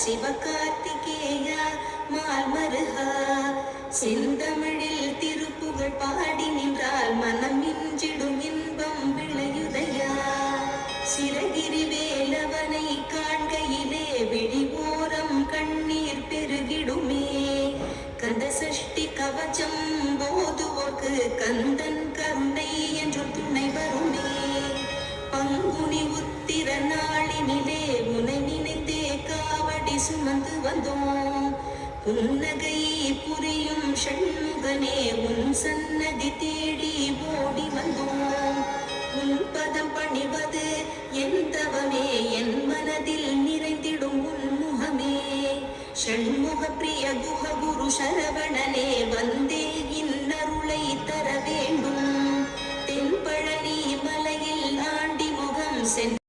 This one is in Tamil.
சிவகார்த்திகேயா மால்மருகா செந்தமிழில் திருப்புகழ் பாடி நின்றால் மனம் மிஞ்சிடும் இன்பம் விளையுதையா சிறகிரி வேலவனை காண்கையிலே விழிவோரம் கண்ணீர் பெருகிடுமே கந்த சஷ்டி கவச்சம் போதுவோர்க்கு கந்தன் கருணை என்றும் துணை வருமே பங்குனி உத்திர நாளினிலே உனை நினைத்தே காவடி சுமந்து வந்தோம் புன்னகை புரியும் ஷண்முகனே உன் சன்னதி தேடி ஓடி வந்தோம் உன் பதம் பணிவது என் தவமே என் மனதில் நிறைந்திடும் உன் முகமே ஷண்முக பிரிய குஹ குரு சரவணனே வந்தே இன்னருளை தர வேண்டும் தென்பழனி மலையில் ஆண்டி முகம் சென்று